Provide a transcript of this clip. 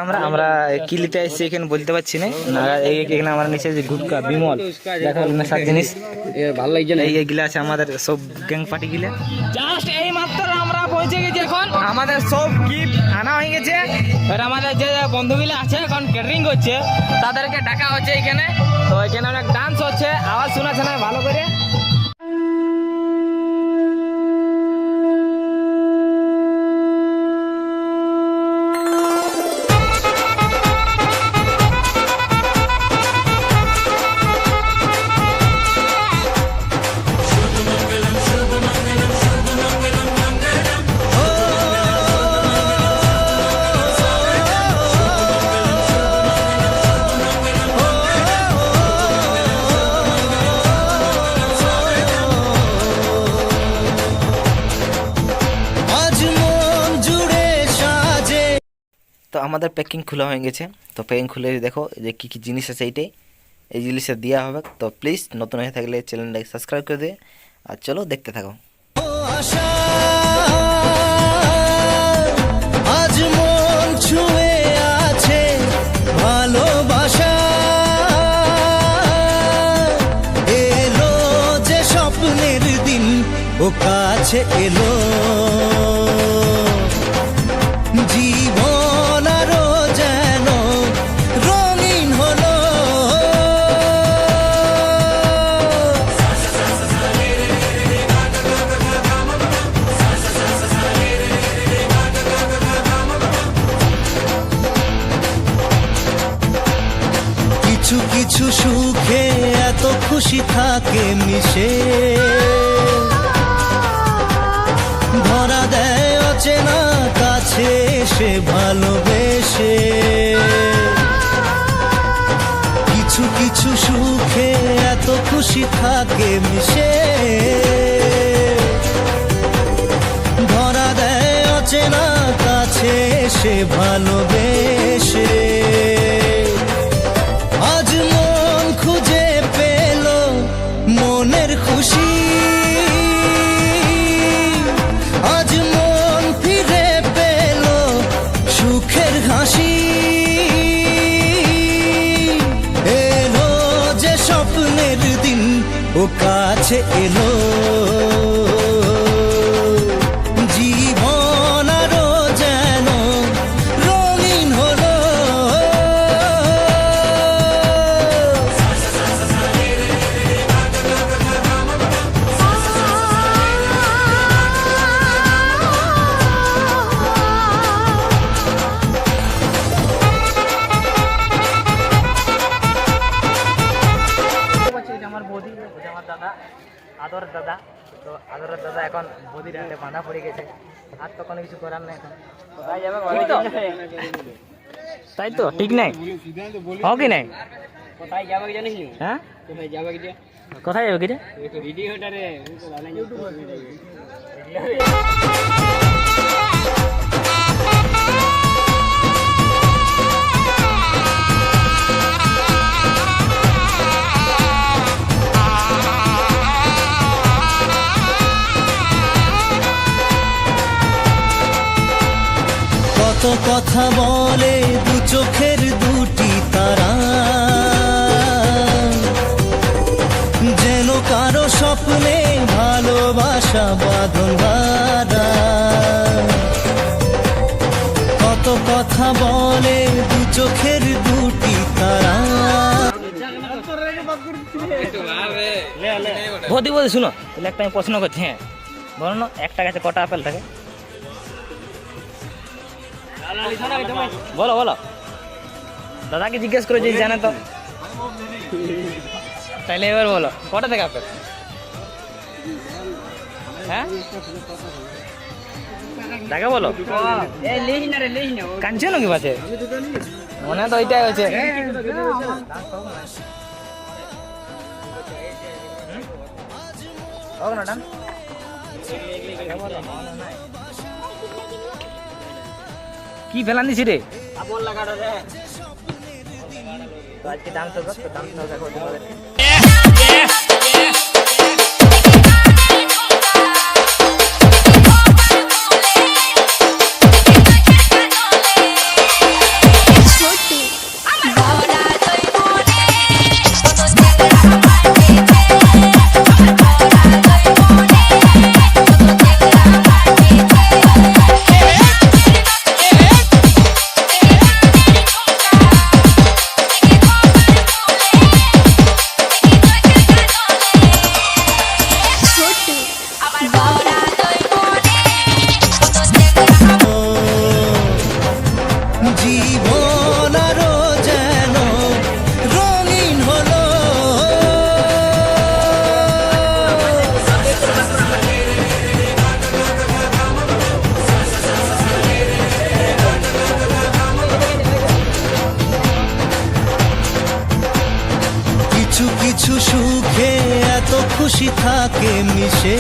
আমরা কি নিতে এসেছি এখানে বলতে পারছি না। এখানে আমরা নিচে যে গুটকা বিমল দেখো নেশার জিনিস ভালো লাগছে না। এইগুলো আছে আমাদের সব গ্যাং পার্টি গিলা। জাস্ট এই মাত্র আমরা পৌঁছে গেছি। এখন আমাদের সব গিফট আনা হয়ে গেছে। আর আমাদের যে বন্ধুগুলো আছে এখন ক্যাটারিং করছে তাদেরকে ডাকা হচ্ছে এখানে। তো এখানে অনেক ডান্স হচ্ছে, আওয়াজ শোনাচ্ছে না ভালো করে। তো আমাদের প্যাকিং খোলা হয়ে গেছে। তো প্যাকিং খুলে দেখো যে কী কী জিনিস আছে, এই জিনিসটা দেওয়া হবে। তো প্লিজ নতুন হয়ে থাকলে চ্যানেলটাকে সাবস্ক্রাইব করে দিয়ে আর চলো দেখতে থাকো। আজ মন ছুঁয়ে আছে ভালোবাসা, এলো যে স্বপ্নের দিন ও কাছে এলো, জীবন আরো যেন রঙিন হলো। কিছু কিছু সুখে এত খুশি থাকে মিশে, ধরা দেয় অচেনা কাছে সে ভালোবেসে। কিছু কিছু সুখে এত খুশি থাকে মিশে, ধরা দেয় অচেনা কাছে সে ভালোবেসে। আজ মন খুঁজে পেল মনের খুশি, আজ মন ফিরে পেল সুখের হাসি, এলো যে স্বপ্নের দিন ও কাছে এলো, জীবন আরো যেন রঙিন হলো। আমার বৌদি, আমার দাদা, আদরের দাদা। তো আদরের দাদা এখন বৌদির হাতে বাঁধা পড়ে গেছে, আর তো কোনো কিছু করার নেই এখন। তাই তো ঠিক নাই হ কি নাই? কোথায় যাবে কি জানিস? হ্যাঁ কোথায় যাবে কি? কোথায় যাবে কি রে? ভিডিওটা রে কত কথা বলে দু চোখের দুটি তারা, যেন কারো স্বপ্নে ভালোবাসা বাঁধন বাঁধা। কত কথা বলে দু চোখের দুটি তারা। বৌদি বৌদি শুনো, তাহলে একটা আমি প্রশ্ন করছি। হ্যাঁ বলো না, একটা গাছে কটা আপেল থাকে? বলো বলো, দাদাকে জিজ্ঞেস করে যদি জানে তো। তাহলে এবার বলো কটা থেকে আপেল? হ্যাঁ দেখা বলো, কাঁদছে নাকি বাসে? মনে তো ওইটাই হচ্ছে। কি ফেলান দিছি রে? আজকে ডান্স হবে, তো ডান্স দেখো। কিছু সুখে এত খুশি থাকে মিশে।